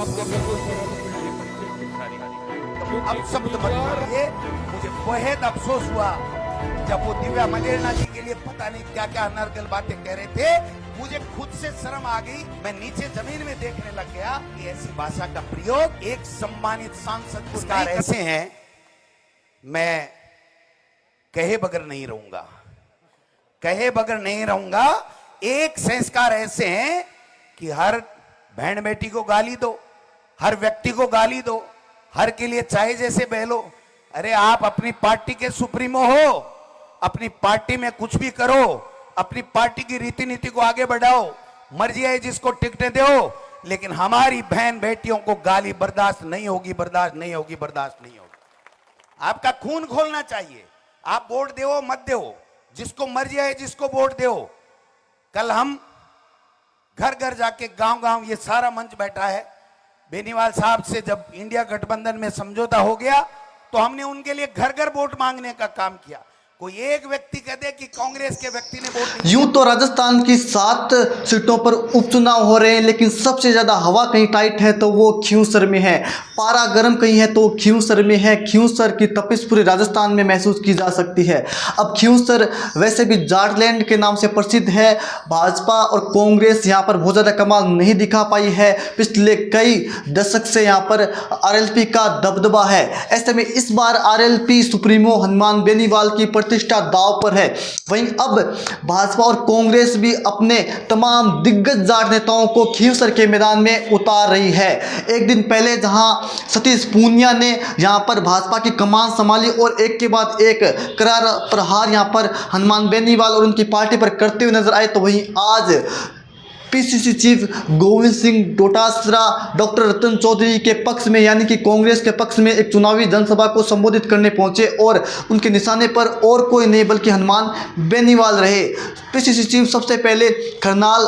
अब शब्द मत बोलिए। मुझे बेहद अफसोस हुआ जब वो दिव्या मदेरणा जी के लिए पता नहीं क्या क्या अनर्गल बातें कह रहे थे। मुझे खुद से शर्म आ गई। मैं नीचे जमीन में देखने लग गया कि ऐसी भाषा का प्रयोग एक सम्मानित सांसद को नहीं। ऐसे हैं, मैं कहे बगैर नहीं रहूंगा, कहे बगैर नहीं रहूंगा। एक संस्कार ऐसे हैं कि हर बहन बेटी को गाली दो, हर व्यक्ति को गाली दो, हर के लिए चाहे जैसे बहलो। अरे आप अपनी पार्टी के सुप्रीमो हो, अपनी पार्टी में कुछ भी करो, अपनी पार्टी की रीति नीति को आगे बढ़ाओ, मर्जी है जिसको टिकटें दो, लेकिन हमारी बहन बेटियों को गाली बर्दाश्त नहीं होगी, बर्दाश्त नहीं होगी, बर्दाश्त नहीं होगी। आपका खून खोलना चाहिए। आप वोट दो मत दो, जिसको मर्जी है जिसको वोट दो। कल हम घर घर जाके गांव गांव, ये सारा मंच बैठा है, बेनीवाल साहब से जब इंडिया गठबंधन में समझौता हो गया तो हमने उनके लिए घर घर वोट मांगने का काम किया। कोई एक व्यक्ति कह दे कि कांग्रेस के व्यक्ति ने वोट। यूं तो राजस्थान की 7 सीटों पर उपचुनाव हो रहे हैं, लेकिन सबसे ज्यादा हवा कहीं टाइट है तो वो खींवसर में है। पारा गर्म कहीं है तो खींवसर में है। खींवसर की तपिश पूरे राजस्थान में महसूस की जा सकती है। अब खींवसर वैसे भी जाटलैंड के नाम से प्रसिद्ध है। भाजपा और कांग्रेस यहाँ पर बहुत ज्यादा कमाल नहीं दिखा पाई है। पिछले कई दशक से यहाँ पर आरएलपी का दबदबा है। ऐसे में इस बार आरएलपी सुप्रीमो हनुमान बेनीवाल की प्रतिष्ठा दांव पर है। वहीं अब भाजपा और कांग्रेस भी अपने तमाम दिग्गज जाट नेताओं को खींवसर के मैदान में उतार रही है। एक दिन पहले जहां सतीश पूनिया ने यहां पर भाजपा की कमान संभाली और एक के बाद एक करार प्रहार यहां पर हनुमान बेनीवाल और उनकी पार्टी पर करते हुए नजर आए, तो वहीं आज PCC chief Govind Singh Dotasra doctor Ratan Chaudhary के पक्ष में यानी कि कांग्रेस के पक्ष में एक चुनावी जनसभा को संबोधित करने पहुंचे और उनके निशाने पर और कोई नहीं बल्कि हनुमान बेनीवाल रहे। पीसीसी चीफ सबसे पहले करनाल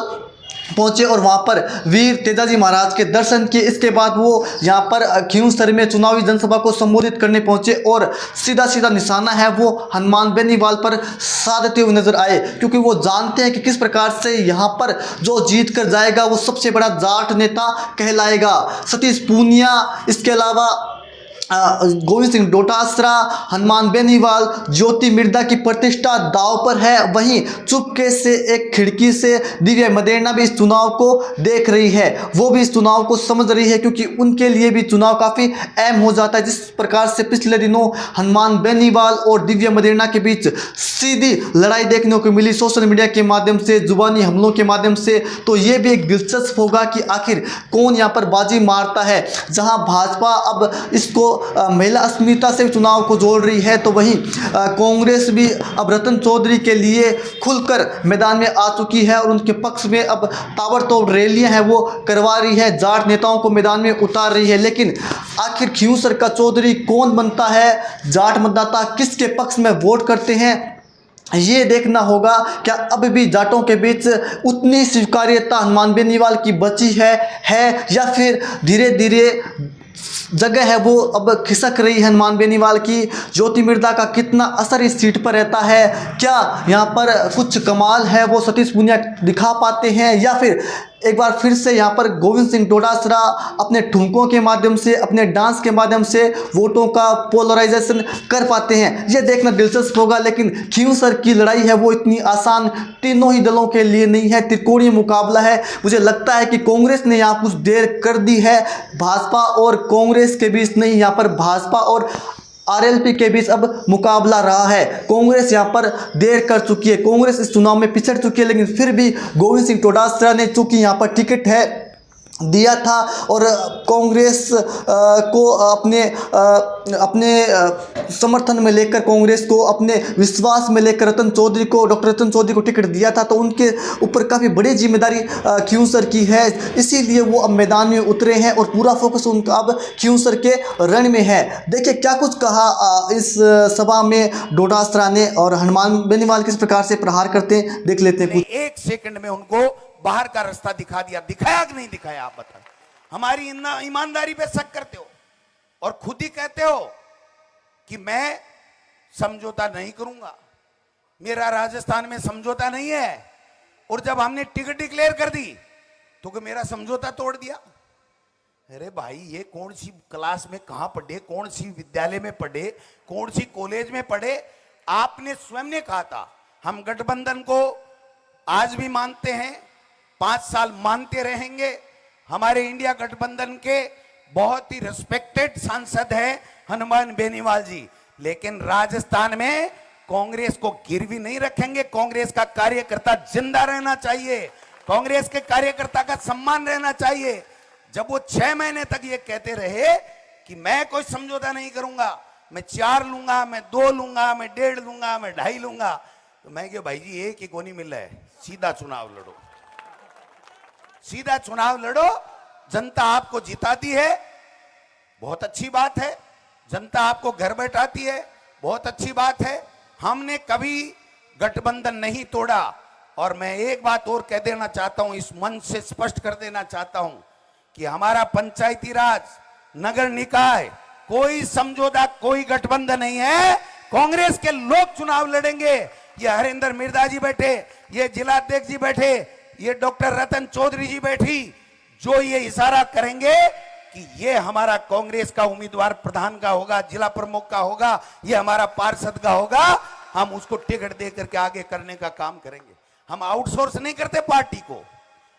पहुंचे और वहां पर वीर तेजाजी महाराज के दर्शन किए। इसके बाद वो यहां पर खींवसर में चुनावी जनसभा को संबोधित करने पहुंचे और सीधा सीधा निशाना है वो हनुमान बेनीवाल पर साधते हुए नजर आए, क्योंकि वो जानते हैं कि किस प्रकार से यहां पर जो जीत कर जाएगा वो सबसे बड़ा जाट नेता कहलाएगा। सतीश पूनिया, इसके अलावा गोविंद सिंह डोटासरा, हनुमान बेनीवाल, ज्योति मिर्धा की प्रतिष्ठा दांव पर है। वहीं चुपके से एक खिड़की से दिव्या मदेरणा भी इस चुनाव को देख रही है। वो भी इस चुनाव को समझ रही है, क्योंकि उनके लिए भी चुनाव काफ़ी अहम हो जाता है। जिस प्रकार से पिछले दिनों हनुमान बेनीवाल और दिव्या मदेरणा के बीच सीधी लड़ाई देखने को मिली सोशल मीडिया के माध्यम से, जुबानी हमलों के माध्यम से, तो ये भी एक दिलचस्प होगा कि आखिर कौन यहाँ पर बाजी मारता है। जहाँ भाजपा अब इसको महिला अस्मिता से चुनाव को जोड़ रही है, तो वहीं कांग्रेस भी अब रतन चौधरी के लिए खुलकर मैदान में आ चुकी है और उनके पक्ष में अब ताबड़तोड़ रैलियां हैं वो करवा रही है, जाट नेताओं को मैदान में उतार रही है। लेकिन आखिर खींवसर का चौधरी कौन बनता है, जाट मतदाता किसके पक्ष में वोट करते हैं, ये देखना होगा। क्या अब भी जाटों के बीच उतनी स्वीकार्यता हनुमान बेनीवाल की बची है या फिर धीरे धीरे जगह है वो अब खिसक रही है हनुमान बेनीवाल की। ज्योति मिर्धा का कितना असर इस सीट पर रहता है, क्या यहाँ पर कुछ कमाल है वो सतीश पूनिया दिखा पाते हैं या फिर एक बार फिर से यहाँ पर गोविंद सिंह डोटासरा अपने ठुमकों के माध्यम से, अपने डांस के माध्यम से वोटों का पोलराइजेशन कर पाते हैं, ये देखना दिलचस्प होगा। लेकिन खींवसर की लड़ाई है वो इतनी आसान तीनों ही दलों के लिए नहीं है, त्रिकोणीय मुकाबला है। मुझे लगता है कि कांग्रेस ने यहाँ कुछ देर कर दी है। भाजपा और कांग्रेस के बीच नहीं, यहाँ पर भाजपा और आरएलपी के बीच अब मुकाबला रहा है। कांग्रेस यहां पर देर कर चुकी है, कांग्रेस इस चुनाव में पिछड़ चुकी है, लेकिन फिर भी गोविंद सिंह डोटासरा ने चूंकि यहां पर टिकट है दिया था और कांग्रेस को अपने समर्थन में लेकर, कांग्रेस को अपने विश्वास में लेकर डॉक्टर रतन चौधरी को टिकट दिया था, तो उनके ऊपर काफ़ी बड़ी जिम्मेदारी खींवसर की है। इसीलिए वो अब मैदान में उतरे हैं और पूरा फोकस उनका अब खींवसर के रण में है। देखिए क्या कुछ कहा इस सभा में डोटासरा ने और हनुमान बेनीवाल किस प्रकार से प्रहार करते हैं, देख लेते हैं कुछ। एक सेकंड में उनको बाहर का रास्ता दिखा दिया। दिखाया कि नहीं दिखाया, आप बताओ। हमारी ईमानदारी पे शक करते हो और खुद ही कहते हो कि मैं समझौता नहीं करूंगा, मेरा राजस्थान में समझौता नहीं है। और जब हमने टिकट डिक्लेयर कर दी तो मेरा समझौता तोड़ दिया। अरे भाई, ये कौन सी क्लास में कहां पढ़े, कौन सी विद्यालय में पढ़े, कौन सी कॉलेज में पढ़े? आपने स्वयं ने कहा था हम गठबंधन को आज भी मानते हैं, 5 साल मानते रहेंगे। हमारे इंडिया गठबंधन के बहुत ही रिस्पेक्टेड सांसद हैं हनुमान बेनीवाल जी, लेकिन राजस्थान में कांग्रेस को गिरवी नहीं रखेंगे। कांग्रेस का कार्यकर्ता जिंदा रहना चाहिए, कांग्रेस के कार्यकर्ता का सम्मान रहना चाहिए। जब वो 6 महीने तक ये कहते रहे कि मैं कोई समझौता नहीं करूंगा, मैं 4 लूंगा, मैं 2 लूंगा, मैं 1.5 लूंगा, मैं 2.5 लूंगा, तो मैं क्यों भाई जी, एक ही को नहीं मिल रहा है, सीधा चुनाव लड़ो, सीधा चुनाव लड़ो। जनता आपको जिताती है, बहुत अच्छी बात है। जनता आपको घर बैठाती है, बहुत अच्छी बात है। हमने कभी गठबंधन नहीं तोड़ा। और मैं एक बात और कह देना चाहता हूं, इस मंच से स्पष्ट कर देना चाहता हूं कि हमारा पंचायती राज, नगर निकाय, कोई समझौता, कोई गठबंधन नहीं है। कांग्रेस के लोग चुनाव लड़ेंगे। ये हरिंदर मिर्धा जी बैठे, ये जिलाध्यक्ष जी बैठे, ये डॉक्टर रतन चौधरी जी बैठी, जो ये इशारा करेंगे कि ये हमारा कांग्रेस का उम्मीदवार प्रधान का होगा, जिला प्रमुख का होगा, ये हमारा पार्षद का होगा, हम उसको टिकट दे करके आगे करने का काम करेंगे। हम आउटसोर्स नहीं करते पार्टी को,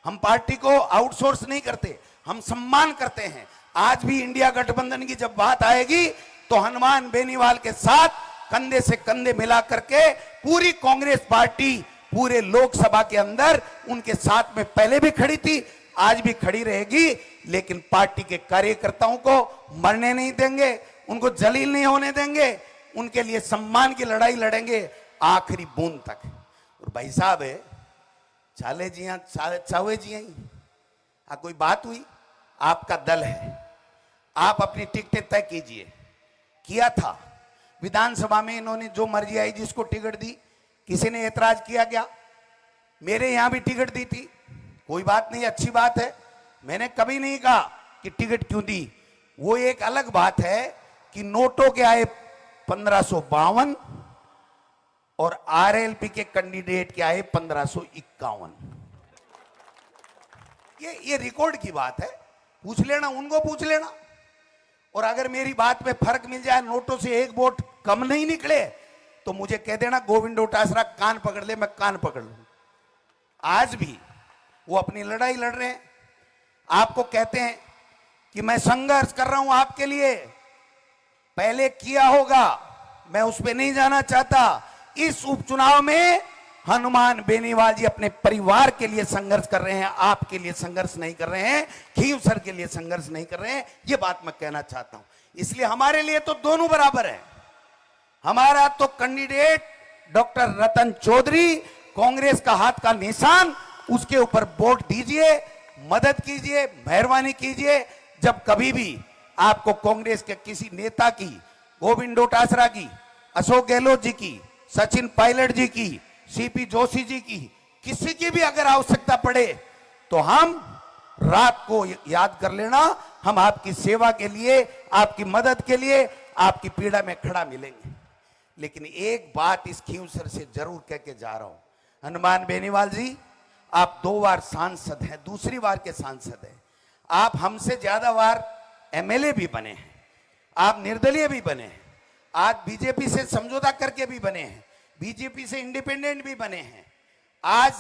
हम पार्टी को आउटसोर्स नहीं करते, हम सम्मान करते हैं। आज भी इंडिया गठबंधन की जब बात आएगी तो हनुमान बेनीवाल के साथ कंधे से कंधे मिला करके पूरी कांग्रेस पार्टी पूरे लोकसभा के अंदर उनके साथ में पहले भी खड़ी थी, आज भी खड़ी रहेगी। लेकिन पार्टी के कार्यकर्ताओं को मरने नहीं देंगे, उनको जलील नहीं होने देंगे, उनके लिए सम्मान की लड़ाई लड़ेंगे आखिरी बूंद तक। और भाई साहब है चाले जी चावे जी कोई बात हुई, आपका दल है, आप अपनी टिकटें तय कीजिए। किया था विधानसभा में, इन्होंने जो मर्जी आई जिसको टिकट दी, किसी ने ऐतराज किया क्या? मेरे यहां भी टिकट दी थी, कोई बात नहीं, अच्छी बात है। मैंने कभी नहीं कहा कि टिकट क्यों दी। वो एक अलग बात है कि नोटों के आए 1552 और आरएलपी के कैंडिडेट के आए 1551। ये रिकॉर्ड की बात है, पूछ लेना, उनको पूछ लेना। और अगर मेरी बात में फर्क मिल जाए, नोटों से 1 वोट कम नहीं निकले, तो मुझे कह देना गोविंद डोटासरा कान पकड़ ले, मैं कान पकड़ लूं। आज भी वो अपनी लड़ाई लड़ रहे हैं, आपको कहते हैं कि मैं संघर्ष कर रहा हूं आपके लिए, पहले किया होगा, मैं उस पर नहीं जाना चाहता। इस उपचुनाव में हनुमान बेनीवाल जी अपने परिवार के लिए संघर्ष कर रहे हैं, आपके लिए संघर्ष नहीं कर रहे हैं, खींवसर के लिए संघर्ष नहीं कर रहे हैं। यह बात मैं कहना चाहता हूं। इसलिए हमारे लिए तो दोनों बराबर है। हमारा तो कैंडिडेट डॉक्टर रतन चौधरी, कांग्रेस का हाथ का निशान, उसके ऊपर वोट दीजिए, मदद कीजिए, मेहरबानी कीजिए। जब कभी भी आपको कांग्रेस के किसी नेता की, गोविंद डोटासरा की, अशोक गहलोत जी की, सचिन पायलट जी की, सीपी जोशी जी की, किसी की भी अगर आवश्यकता पड़े तो हम रात को याद कर लेना, हम आपकी सेवा के लिए, आपकी मदद के लिए, आपकी पीड़ा में खड़ा मिलेंगे। लेकिन एक बात इस खींवसर से जरूर कह के जा रहा हूं, हनुमान बेनीवाल जी, आप 2 बार सांसद हैं, दूसरी बार के सांसद हैं। आप हमसे ज्यादा बार एमएलए भी बने हैं, आप निर्दलीय भी बने हैं, आज बीजेपी से समझौता करके भी बने हैं, बीजेपी से इंडिपेंडेंट भी बने हैं, आज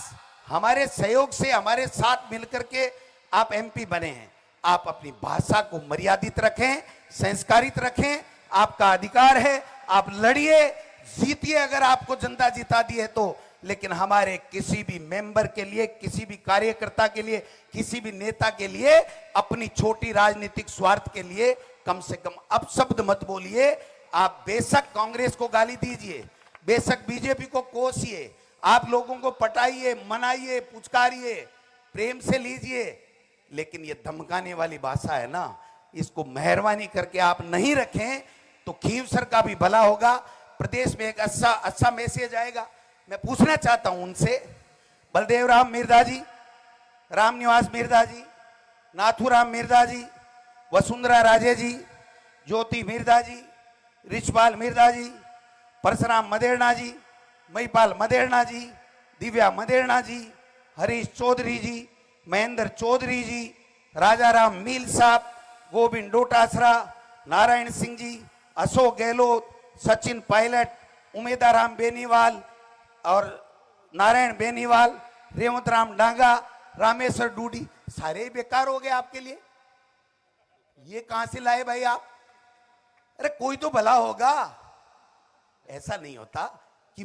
हमारे सहयोग से, हमारे साथ मिलकर के आप एमपी बने हैं। आप अपनी भाषा को मर्यादित रखें, संस्कारित रखें, आपका अधिकार है, आप लड़िए, जीतिए अगर आपको जनता जिता दी है तो। लेकिन हमारे किसी भी मेंबर के लिए, किसी भी कार्यकर्ता के लिए, किसी भी नेता के लिए अपनी छोटी राजनीतिक स्वार्थ के लिए कम से कम अपशब्द मत बोलिए। आप बेशक कांग्रेस को गाली दीजिए, बेशक बीजेपी को कोसिए, आप लोगों को पटाइए, मनाइए, पुचकारिए, प्रेम से लीजिए, लेकिन ये धमकाने वाली भाषा है ना, इसको मेहरबानी करके आप नहीं रखें तो खींवसर का भी भला होगा, प्रदेश में एक अच्छा मैसेज आएगा। मैं पूछना चाहता हूं उनसे, बलदेव राम मिर्धा जी, रामनिवास मिर्धा जी, नाथूराम मिर्धा जी, वसुंधरा राजे जी, ज्योति मिर्धा जी, रिचपाल मिर्धा जी, परशुराम मदेरणा जी, महिपाल मदेरणा जी, दिव्या मदेरणा जी, हरीश चौधरी जी, महेंद्र चौधरी जी, राजा राम मील साहब, गोविंद डोटासरा, नारायण सिंह जी, अशोक गहलोत, सचिन पायलट, उमेदाराम बेनीवाल और नारायण बेनीवाल, रेवंत राम डांगा, रामेश्वर डूडी, सारे बेकार हो गए आपके लिए। ये कहां से लाए भाई आप? अरे कोई तो भला होगा। ऐसा नहीं होता कि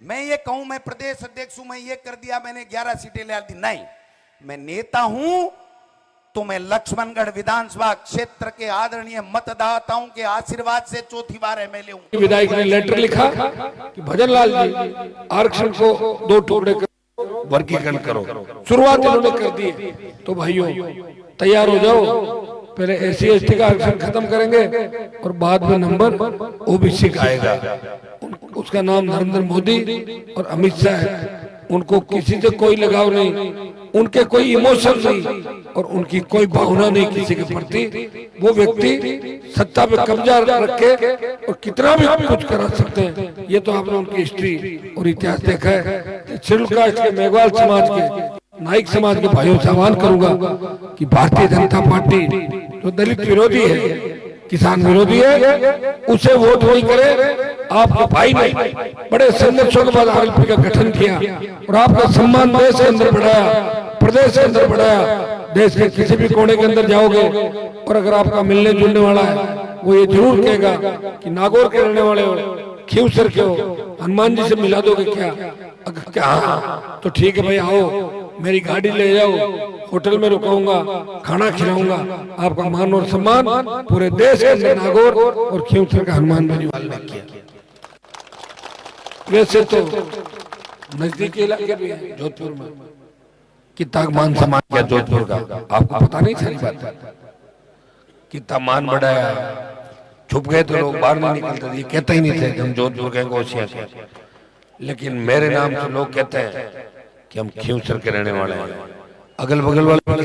मैं ये कहूं मैं प्रदेश अध्यक्ष हूं, मैं ये कर दिया, मैंने 11 सीटें ले दी। नहीं, मैं नेता हूं तो मैं लक्ष्मणगढ़ विधानसभा क्षेत्र के आदरणीय मतदाताओं के आशीर्वाद से चौथी बार एमएलए हूं। विधायक ने लेटर लिखा कि भजनलाल जी आरक्षण को 2 टुकड़े करो, वर्गीकरण करो। शुरुआत इन्होंने कर दी। तो भाइयों तैयार हो जाओ, पहले SC/ST का आरक्षण खत्म करेंगे और बाद में नंबर ओबीसी का आएगा। उसका नाम नरेंद्र मोदी और अमित शाह है। उनको किसी से कोई लगाव नहीं, उनके कोई इमोशन नहीं और उनकी कोई भावना नहीं किसी के प्रति। वो व्यक्ति सत्ता पे कब्जा रख के और कितना भी कुछ करा सकते हैं। ये तो आपने उनकी हिस्ट्री और इतिहास देखा है। शेड्यूल कास्ट के मेघवाल समाज के, नाइक समाज के भाइयों से आह्वान करूंगा कि भारतीय जनता पार्टी जो दलित विरोधी है, किसान विरोधी है, उसे वोट नहीं करे। आपके भाई ने बड़े संघर्षों के बाद आरएलपी का गठन किया और आपका सम्मान देश के अंदर बढ़ाया, प्रदेश के अंदर बढ़ाया। देश के किसी भी कोने के अंदर जाओगे और अगर आपका मिलने जुलने वाला है, वो ये जरूर कहेगा कि नागौर के रहने वाले हो, खींवसर के हो, हनुमान जी से मिला दोगे क्या? अगर क्या हाँ तो ठीक है भाई, आओ, मेरी गाड़ी ले जाओ, होटल में रुकाऊंगा, खाना खिलाऊंगा। आपका मान और सम्मान पूरे देश के अंदर नागौर और खींवसर का हनुमान बेनीवाल ने किया। वैसे तो नजदीकी इलाके भी है जोधपुर में, कितना मान सम्मान किया जोधपुर का, आपको पता नहीं सारी बात। कितना मान बढ़ाया, छुप गए तो लोग बाहर नहीं निकलते थे, ये कहते ही नहीं थे कि हम जोधपुर के होशियार हैं। लेकिन मेरे नाम से लोग कहते हैं कि हम खींवसर के रहने वाले हैं। अगल बगल वाले